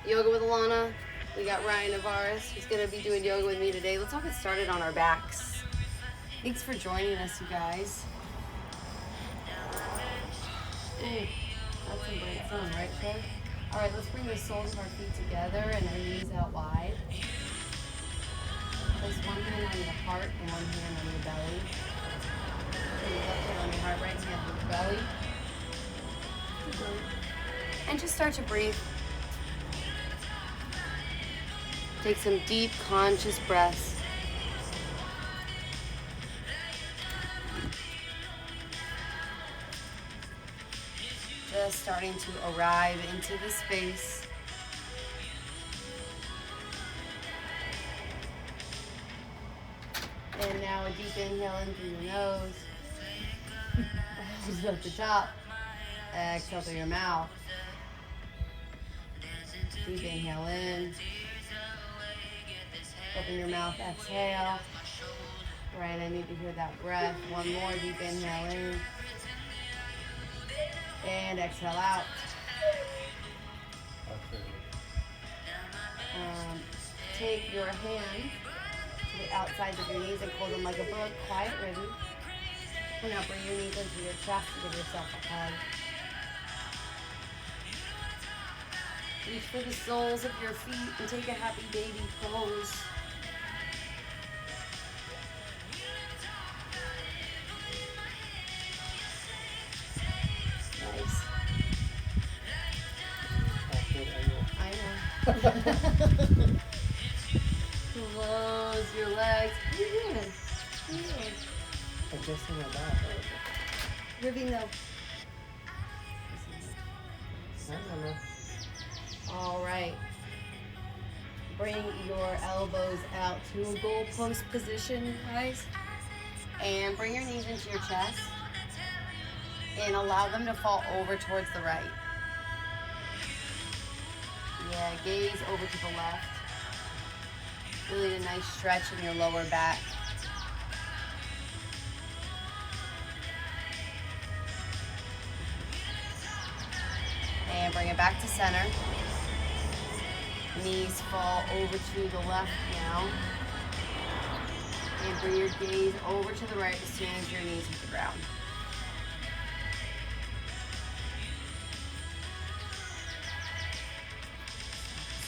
Yoga with Alana. We got Ryan Nevarez, who's going to be doing yoga with me today. Let's all get started on our backs. Thanks for joining us, you guys. Ooh, that's some bright sun, right, Shay? All right, let's bring the soles of our feet together and our knees out wide. Place one hand on your heart and one hand on your belly. Put your left hand on your heart, right hand on your belly. And just start to breathe. Take some deep, conscious breaths. Just starting to arrive into the space. And now a deep inhale in through your nose. Hold at the top. Exhale through your mouth. Deep inhale in. Open your mouth, exhale. Right, I need to hear that breath. One more deep inhale in. And exhale out. Take your hands to the outsides of your knees and pull them like a book. Quiet rhythm. And now bring your knees into your chest and give yourself a hug. Reach for the soles of your feet and take a happy baby pose. Nice. I know. Close your legs. What are you doing? What are you doing? Adjusting my back. Ribbing though. I don't know. All right. Bring your elbows out to a goalpost position, guys. And bring your knees into your chest. And allow them to fall over towards the right. Yeah, gaze over to the left. Really a nice stretch in your lower back. And bring it back to center. Knees fall over to the left now. And bring your gaze over to the right as soon as your knees hit the ground.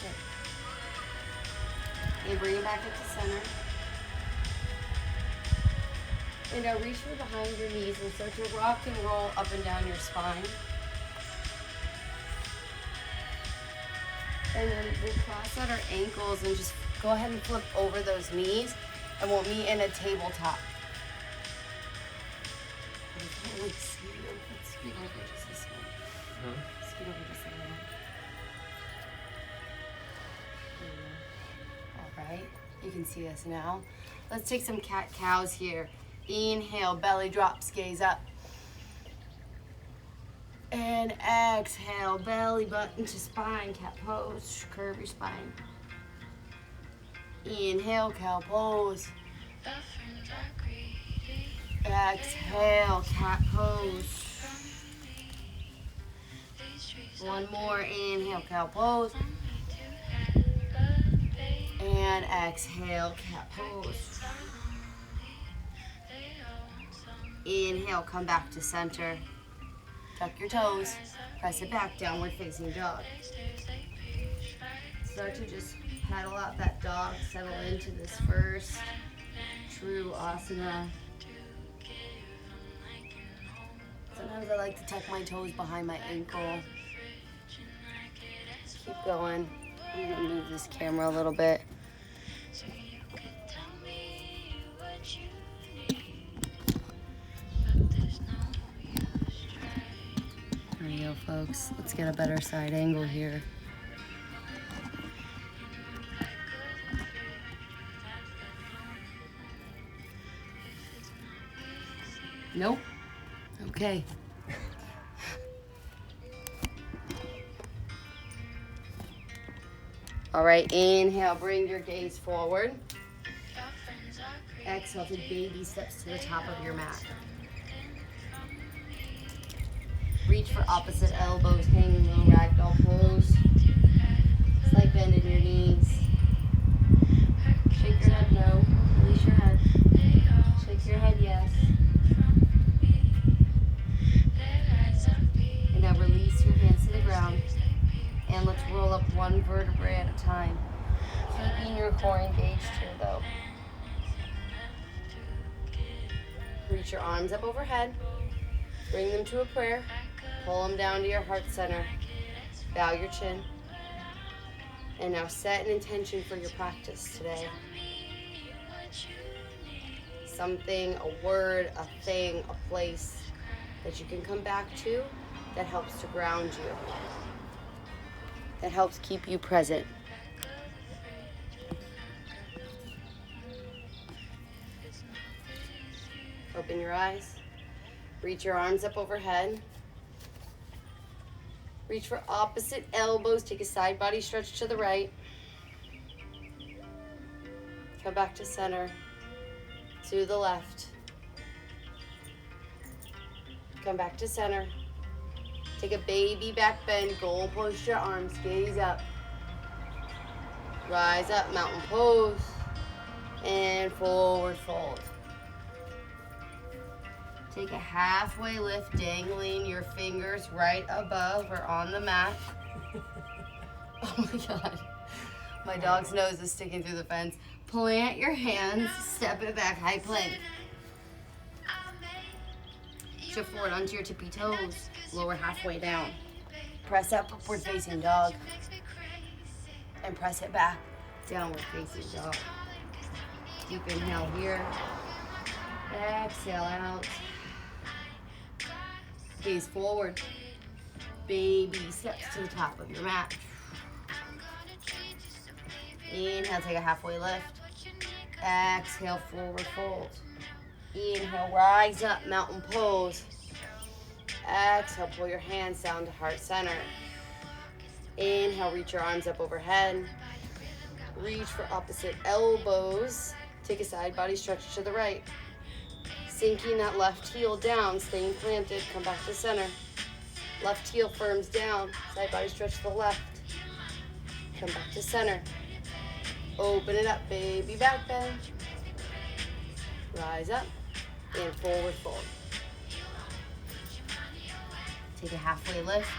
Sit. And bring it back into center. And now reach for behind your knees and start to rock and roll up and down your spine. And then we'll cross out our ankles and just go ahead and flip over those knees, and we'll meet in a tabletop. I can't like see you. Let's scoot over just this way. Scoot over just a little. All right, you can see us now. Let's take some cat-cows here. Inhale, belly drops, gaze up. And exhale, belly button to spine, cat pose, curve your spine. Inhale, cow pose. Exhale, cat pose. One more, inhale, cow pose. And exhale, cat pose. Inhale, come back to center. Tuck your toes, press it back, downward facing dog. Start to just paddle out that dog, settle into this first true asana. Sometimes I like to tuck my toes behind my ankle. Keep going. I'm gonna move this camera a little bit. There we go, folks. Let's get a better side angle here. Nope. Okay. All right, inhale, bring your gaze forward. Exhale, take baby steps to the top of your mat. Reach for opposite elbows, hanging low, ragdoll pose. roll up one vertebrae at a time. Keeping your core engaged here though. Reach your arms up overhead. Bring them to a prayer. Pull them down to your heart center. Bow your chin. And now set an intention for your practice today. Something, a word, a thing, a place that you can come back to that helps to ground you, that helps keep you present. Open your eyes. Reach your arms up overhead. Reach for opposite elbows. Take a side body stretch to the right. Come back to center. To the left. Come back to center. Take a baby back bend. Goal post your arms. Gaze up. Rise up. Mountain pose. And forward fold. Take a halfway lift, dangling your fingers right above or on the mat. Oh my God. My dog's nose is sticking through the fence. Plant your hands, step it back, high plank. Shift forward onto your tippy toes, lower halfway down. Press up, upward facing dog. And press it back, downward facing dog. Deep inhale here. Exhale out. Gaze forward. Baby steps to the top of your mat. Inhale, take a halfway lift. Exhale, forward fold. Inhale, rise up, mountain pose. Exhale, pull your hands down to heart center. Inhale, reach your arms up overhead. Reach for opposite elbows. Take a side body stretch to the right. Sinking that left heel down, staying planted, come back to center. Left heel firms down, side body stretch to the left. Come back to center. Open it up, baby back bend. Rise up and forward fold. Take a halfway lift.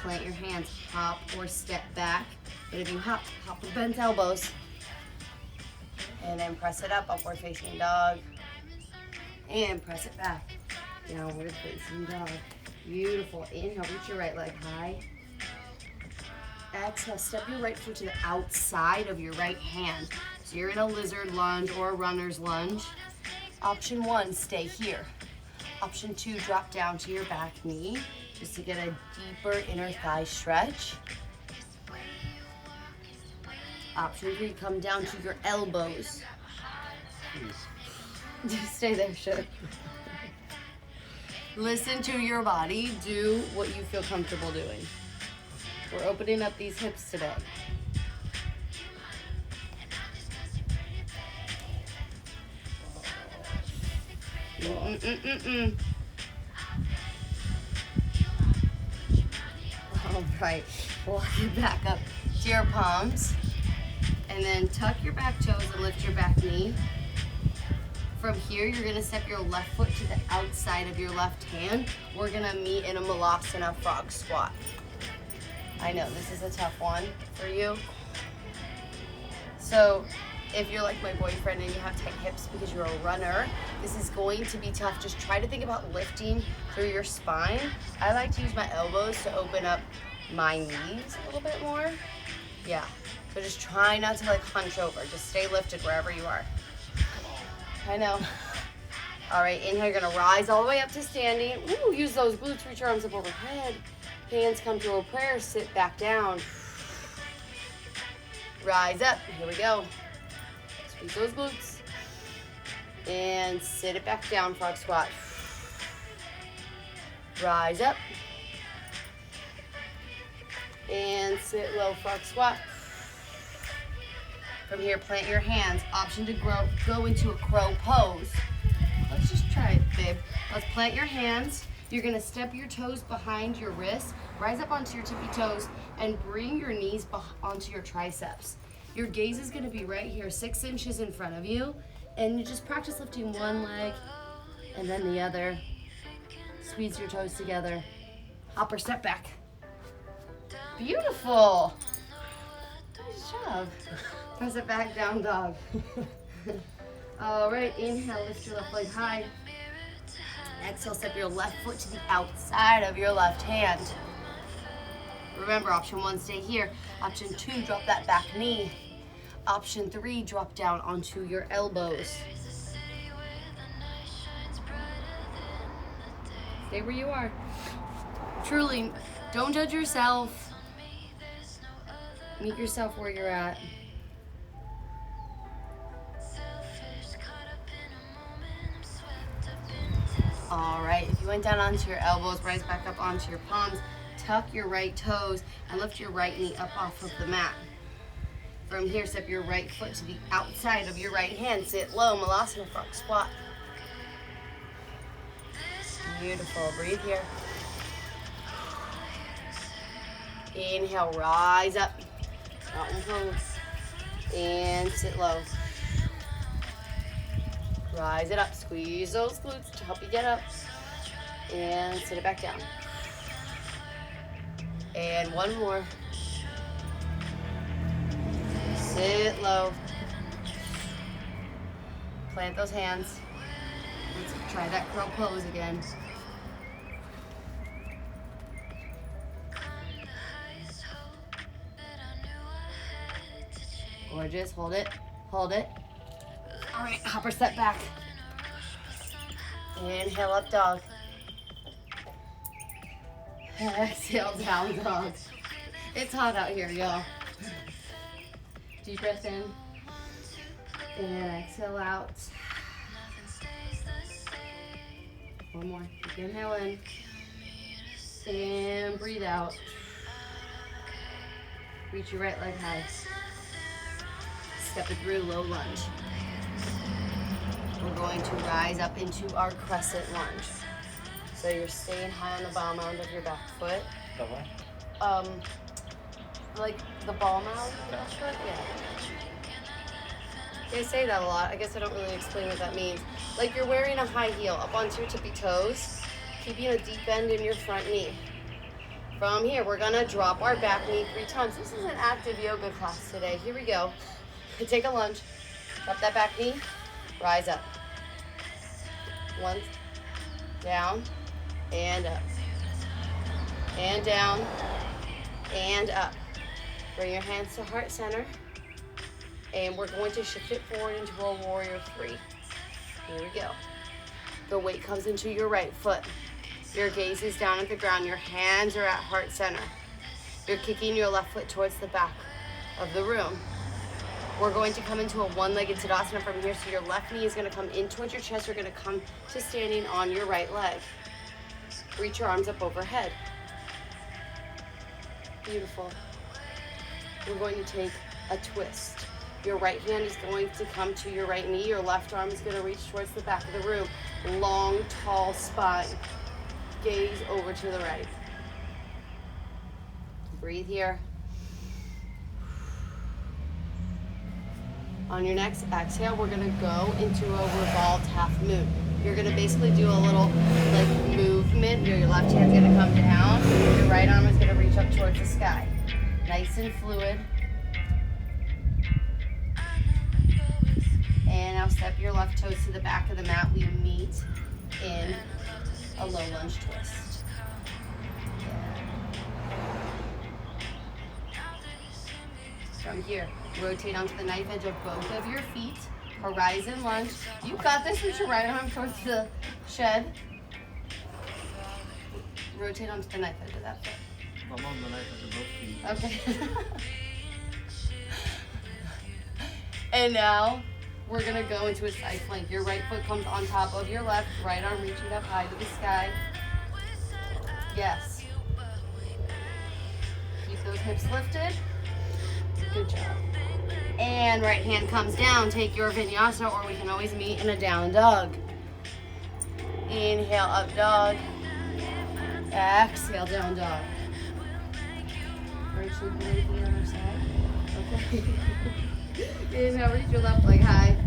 Plant your hands, hop or step back. And if you hop, hop with bent elbows. And then press it up, upward facing dog. And press it back, downward facing dog. Beautiful. Inhale, reach your right leg high. Exhale, step your right foot to the outside of your right hand. So you're in a lizard lunge or a runner's lunge. Option 1, stay here. Option 2, drop down to your back knee just to get a deeper inner thigh stretch. Option 3, come down to your elbows. Just stay there, sure. Listen to your body. Do what you feel comfortable doing. We're opening up these hips today. All right, walk it back up to your palms. And then tuck your back toes and lift your back knee. From here, you're gonna step your left foot to the outside of your left hand. We're gonna meet in a Malasana frog squat. I know, this is a tough one for you. So, if you're like my boyfriend and you have tight hips because you're a runner, this is going to be tough. Just try to think about lifting through your spine. I like to use my elbows to open up my knees a little bit more. Yeah, so just try not to like hunch over. Just stay lifted wherever you are. I know. All right, inhale, you're gonna rise all the way up to standing. Ooh, use those glutes, reach your arms up overhead. Hands come to a prayer, sit back down. Rise up, here we go. Squeeze those glutes. And sit it back down, frog squat. Rise up. And sit low, frog squat. From here, plant your hands. Option to go into a crow pose. Let's just try it, babe. Let's plant your hands. You're gonna step your toes behind your wrists, rise up onto your tippy toes, and bring your knees onto your triceps. Your gaze is gonna be right here, 6 inches in front of you, and you just practice lifting one leg and then the other. Squeeze your toes together. Hop or step back. Beautiful. Nice job. Press it back down, dog. All right, inhale, lift your left leg high. Exhale, step your left foot to the outside of your left hand. Remember, option 1, stay here. Option 2, drop that back knee. Option 3, drop down onto your elbows. Stay where you are. Truly, don't judge yourself. Meet yourself where you're at. All right, if you went down onto your elbows, rise back up onto your palms, tuck your right toes, and lift your right knee up off of the mat. From here, step your right foot to the outside of your right hand. Sit low, Malasana frog squat. Beautiful, breathe here. Inhale, rise up, mountain pose, and sit low. Rise it up, squeeze those glutes to help you get up, and sit it back down. And one more. Sit low. Plant those hands. Let's try that crow pose again. Gorgeous, hold it, hold it. All right, hopper step back. Inhale up dog. Exhale down dog. It's hot out here, y'all. Deep breath in. And exhale out. One more. Inhale in. And breathe out. Reach your right leg high. Step it through, low lunge. We're going to rise up into our crescent lunge. So you're staying high on the ball mound of your back foot. The what? Like the ball mound of the back foot? Yeah. They say that a lot. I guess I don't really explain what that means. Like you're wearing a high heel up onto your tippy toes, keeping a deep bend in your front knee. From here, we're gonna drop our back knee 3 times. This is an active yoga class today. Here we go. Take a lunge. Drop that back knee. Rise up. 1, down, and up. And down, and up. Bring your hands to heart center. And we're going to shift it forward into a warrior 3. Here we go. The weight comes into your right foot. Your gaze is down at the ground. Your hands are at heart center. You're kicking your left foot towards the back of the room. We're going to come into a one-legged Tadasana from here. So your left knee is going to come in towards your chest. You're going to come to standing on your right leg. Reach your arms up overhead. Beautiful. We're going to take a twist. Your right hand is going to come to your right knee. Your left arm is going to reach towards the back of the room. Long, tall spine. Gaze over to the right. Breathe here. On your next exhale, we're gonna go into a revolved half moon. You're gonna basically do a little like movement. Your left hand's gonna come down. Your right arm is gonna reach up towards the sky. Nice and fluid. And now step your left toes to the back of the mat. We meet in a low lunge twist. From here, rotate onto the knife edge of both of your feet. Horizon lunge. You got this. Reach your right arm towards the shed. Rotate onto the knife edge of that foot. I'm on the knife edge of both feet. Okay. And now we're gonna go into a side plank. Your right foot comes on top of your left, right arm reaching up high to the sky. Yes. Keep those hips lifted. Good job. And right hand comes down. Take your Vinyasa, or we can always meet in a down dog. Inhale, up dog. Exhale, down dog. Right should be the other side. Okay. Inhale, reach your left leg high.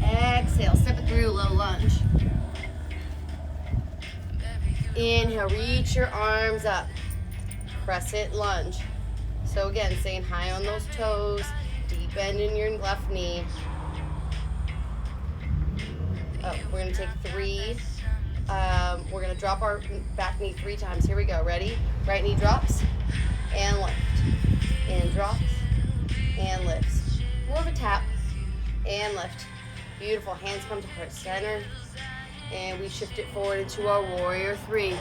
Exhale, step it through, low lunge. Inhale, reach your arms up. crescent lunge. So again, staying high on those toes, deep bend in your left knee. Oh, we're gonna take 3. We're gonna drop our back knee 3 times. Here we go, ready? Right knee drops, and lift, and drops, and lifts. More of a tap, and lift. Beautiful, hands come to heart center, and we shift it forward into our warrior 3.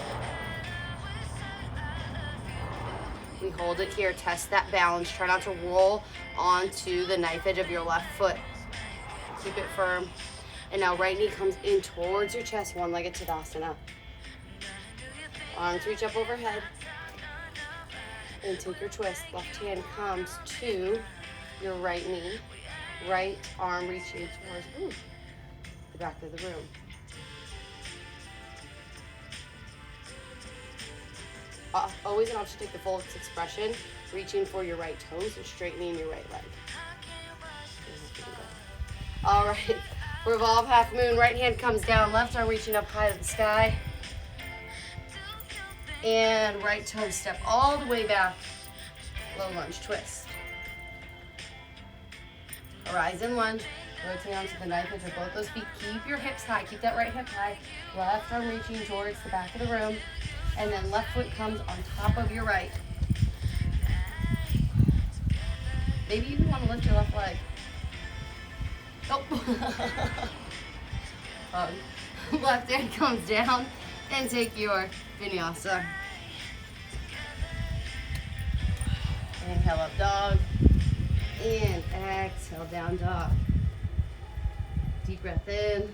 We hold it here, test that balance. Try not to roll onto the knife edge of your left foot. Keep it firm. And now right knee comes in towards your chest, one-legged Tadasana. Arms reach up overhead. And take your twist. Left hand comes to your right knee. Right arm reaching towards the back of the room. Always an option to take the full expression, reaching for your right toes and straightening your right leg. All right, revolve half moon, right hand comes down, left arm reaching up high to the sky. And right toe step all the way back, low lunge twist. Horizon lunge, rotate onto the knife edge of both those feet. Keep your hips high, keep that right hip high. Left arm reaching towards the back of the room. And then left foot comes on top of your right. Maybe you want to lift your left leg. Oh. Left hand comes down and take your Vinyasa. Inhale up dog and exhale down dog. Deep breath in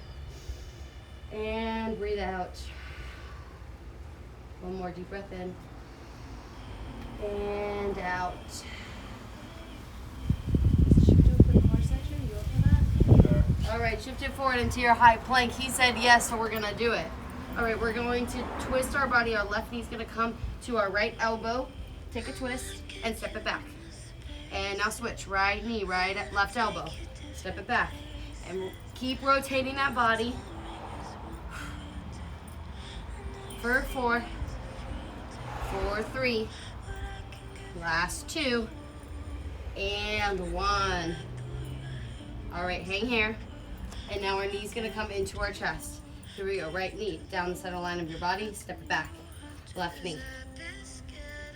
and breathe out. One more deep breath in and out. Should we do a quick core section? You up for that? Sure. All right, shift it forward into your high plank. He said yes, so we're gonna do it. All right, we're going to twist our body. Our left knee's gonna come to our right elbow. Take a twist and step it back. And now switch, right knee, left elbow. Step it back. And keep rotating that body. For 4. For 3, last 2, and 1. All right, hang here. And now our knee's gonna come into our chest. Here we go, right knee, down the center line of your body, step it back. Left knee,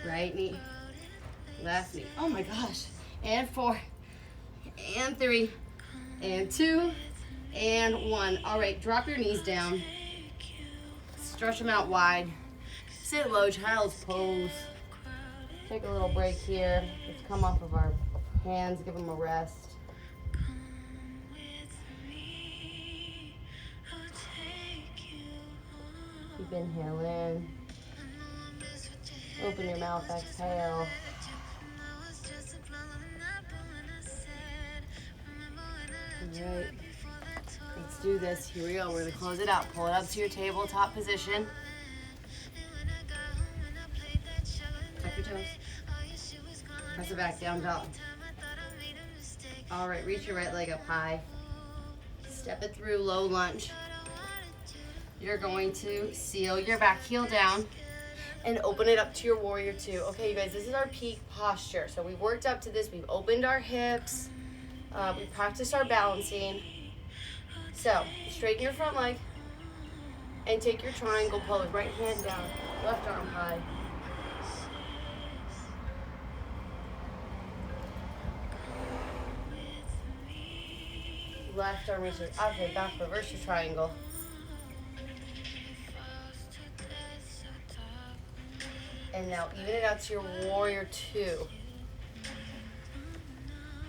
right knee, left knee. Oh my gosh. And 4, and 3, and 2, and 1. All right, drop your knees down. Stretch them out wide. Sit low, child's pose. Take a little break here. Let's come off of our hands, give them a rest. Keep inhaling. Open your mouth, exhale. All right, let's do this. Here we go, we're gonna close it out. Pull it up to your tabletop position. Tuck your toes. Press it back, down dog. All right, reach your right leg up high. Step it through, low lunge. You're going to seal your back heel down and open it up to your warrior 2. Okay, you guys, this is our peak posture. So we've worked up to this. We've opened our hips. We practiced our balancing. So straighten your front leg and take your triangle pose. Right hand down, left arm high. Left arm reaches. Okay, back, reverse your triangle. And now even it out to your warrior 2.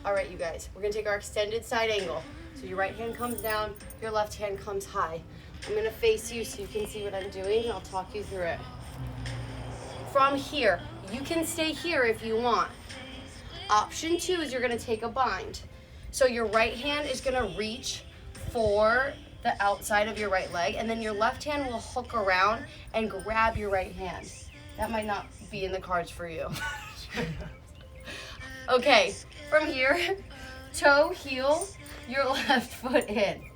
All right, you guys, we're gonna take our extended side angle. So your right hand comes down, your left hand comes high. I'm gonna face you so you can see what I'm doing, and I'll talk you through it. From here, you can stay here if you want. Option 2 is you're gonna take a bind. So your right hand is gonna reach for the outside of your right leg, and then your left hand will hook around and grab your right hand. That might not be in the cards for you. Okay, from here, toe, heel, your left foot in.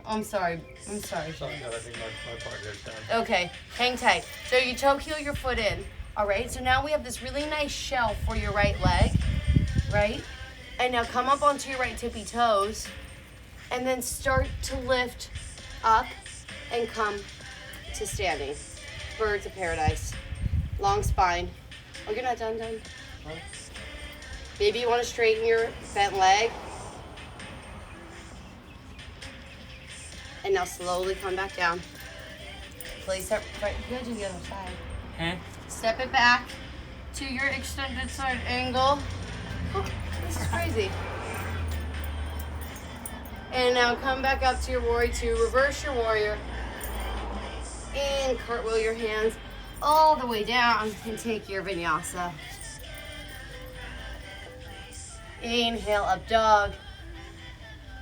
I'm sorry. Sorry, I think my part there's done. Okay, hang tight. So you toe heel your foot in. All right, so now we have this really nice shelf for your right leg, right? And now come up onto your right tippy toes and then start to lift up and come to standing. Birds of paradise. Long spine. Oh, you're not done. Maybe you want to straighten your bent leg. And now slowly come back down. Place it right. You gotta do the other side. Huh? Step it back to your extended side angle. Oh, this is crazy. And now come back up to your warrior two. Reverse your warrior. And cartwheel your hands all the way down and take your vinyasa. Inhale, up dog.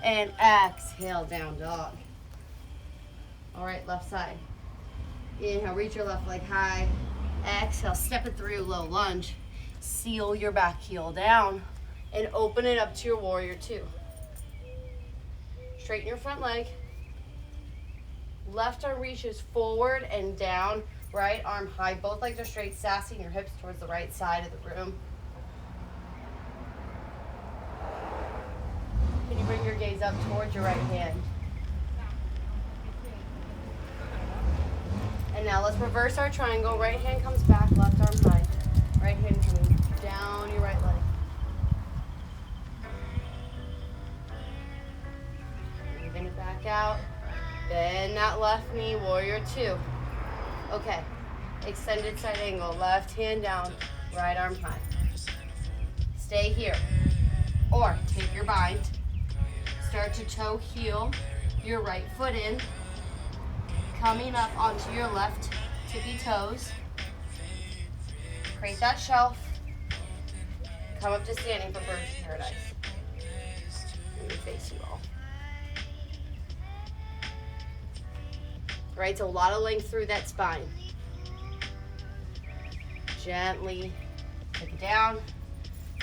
And exhale, down dog. All right, left side. Inhale, reach your left leg high. Exhale, step it through, low lunge. Seal your back heel down and open it up to your warrior two. Straighten your front leg. Left arm reaches forward and down. Right arm high. Both legs are straight, sassing your hips towards the right side of the room. Can you bring your gaze up towards your right hand? And now let's reverse our triangle. Right hand comes back, left arm high. Right hand coming down your right leg. Even it back out. Bend that left knee, warrior two. Okay, extended side angle. Left hand down, right arm high. Stay here. Or take your bind. Start to toe heel your right foot in. Coming up onto your left tippy toes. Create that shelf. Come up to standing for birds of paradise. Let me face you all. Right, so a lot of length through that spine. Gently take it down.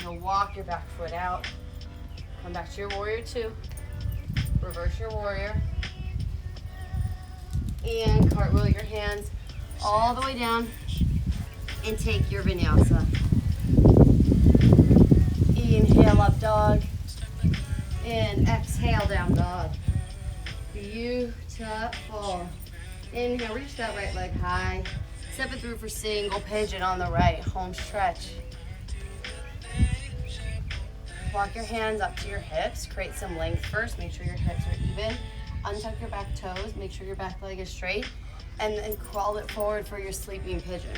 You'll walk your back foot out. Come back to your warrior two. Reverse your warrior. And cartwheel your hands all the way down and take your vinyasa. Inhale, up dog. And exhale, down dog. Beautiful. Inhale, reach that right leg high. Step it through for single pigeon on the right. Home stretch. Walk your hands up to your hips. Create some length first. Make sure your hips are even. Untuck your back toes. Make sure your back leg is straight. And then crawl it forward for your sleeping pigeon.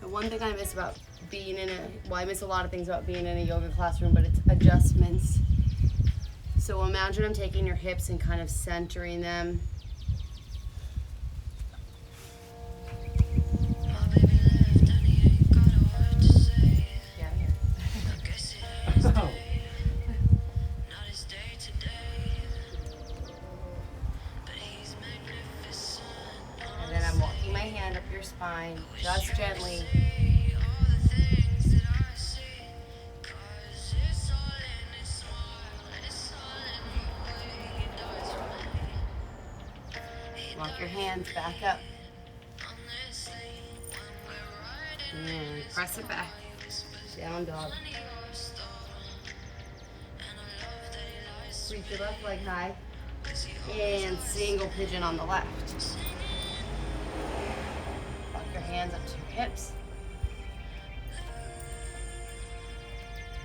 One thing I miss about being I miss a lot of things about being in a yoga classroom, but it's adjustments. So imagine I'm taking your hips and kind of centering them. Yeah, here. Oh. And then I'm walking my hand up your spine, just gently. Walk your hands back up. And press it back. Down dog. Reach your left leg high. And single pigeon on the left. Walk your hands up to your hips.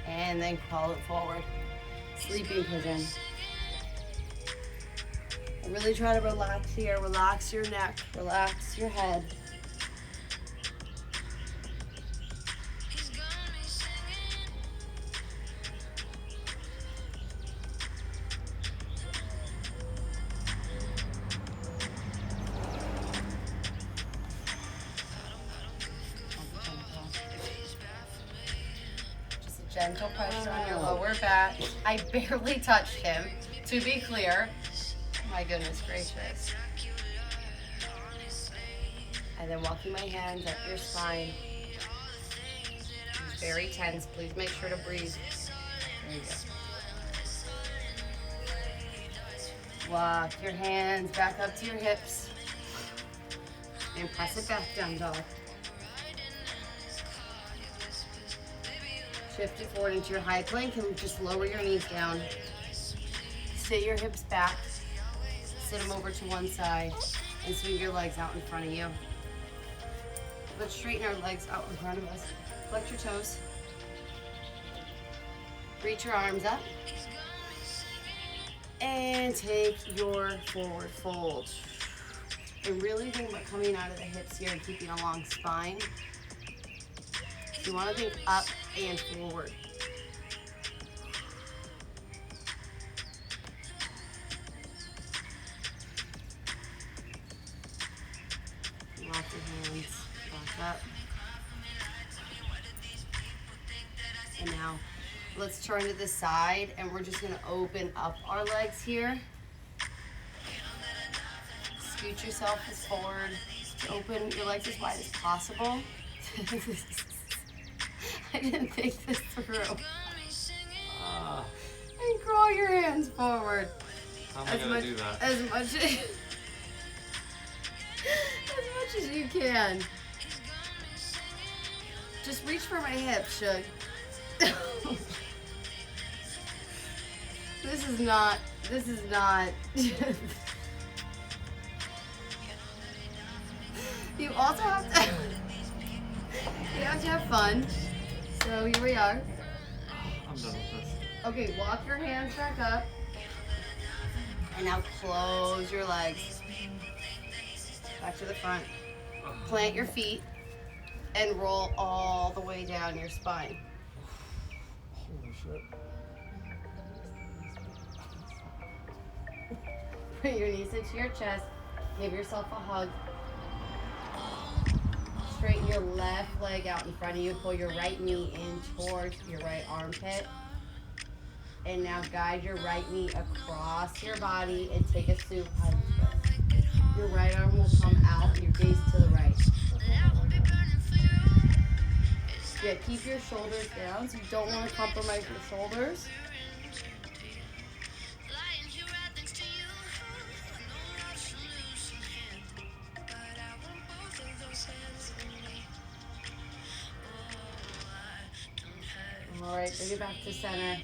And then crawl it forward. Sleeping pigeon. Really try to relax here. Relax your neck. Relax your head. Just a gentle pressure on your lower back. I barely touched him, to be clear. My goodness gracious. And then walking my hands up your spine. very tense. Please make sure to breathe. There you go. Walk your hands back up to your hips. And press it back down, dog. Shift it forward into your high plank and just lower your knees down. Sit your hips back. Sit them over to one side and swing your legs out in front of you. Let's straighten our legs out in front of us. Flex your toes. Reach your arms up. And take your forward fold. And really think about coming out of the hips here and keeping a long spine. You want to think up and forward. Lock your hands back up. And now let's turn to the side and we're just going to open up our legs here. Scoot yourself as forward. Open your legs as wide as possible. I didn't think this through. And crawl your hands forward. How am I going to do that? As much as you can. Just reach for my hips, Shug. This is not. You also have to, you have to have fun. So here we are. I'm done with this. Okay, walk your hands back up. And now close your legs. Back to the front. Plant your feet and roll all the way down your spine. Holy shit. Put your knees into your chest. Give yourself a hug. Straighten your left leg out in front of you. Pull your right knee in towards your right armpit. And now guide your right knee across your body and take a supine twist. Your right arm will come out and your gaze to the right. Yeah, keep your shoulders down, so you don't want to compromise your shoulders. All right, bring it back to center.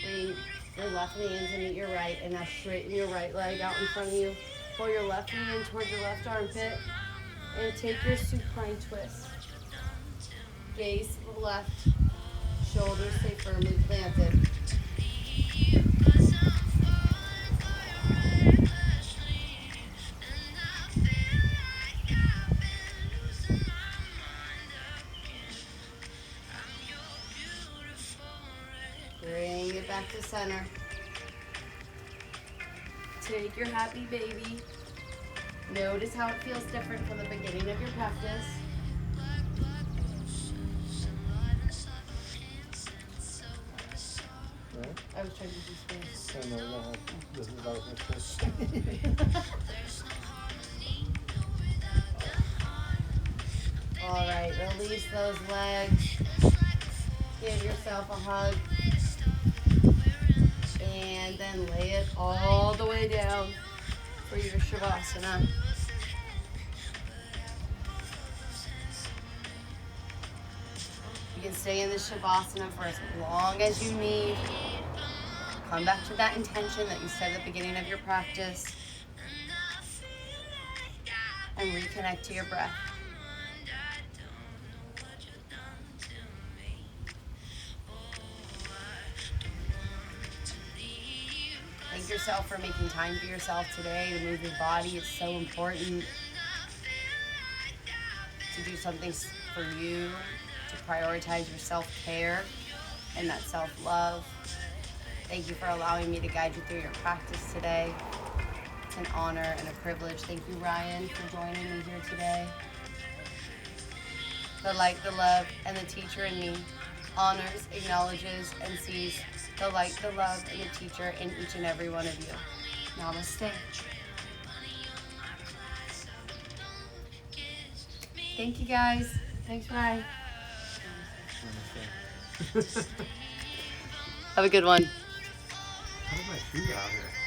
Bring your left knee in to meet your right, and now straighten your right leg out in front of you. Pull your left knee in towards your left armpit, and take your supine twist. Gaze to the left, shoulders stay firmly planted. Bring it back to center. Take your happy baby. Notice how it feels different from the beginning of your practice. Right? I was trying to do space. No, this is about my fish. All right, release those legs. Give yourself a hug. And then lay it all the way down for your Shavasana. You can stay in this Shavasana for as long as you need. Come back to that intention that you set at the beginning of your practice. And reconnect to your breath. Thank yourself for making time for yourself today to move your body. It's so important to do something for you, to prioritize your self-care and that self-love. Thank you for allowing me to guide you through your practice today. It's an honor and a privilege. Thank you, Ryan, for joining me here today. The light, the love, and the teacher in me honors, acknowledges, and sees the light, the love, and the teacher in each and every one of you. Namaste. Thank you, guys. Thanks, Ryan. Namaste. Have a good one. How did my shoe get out here?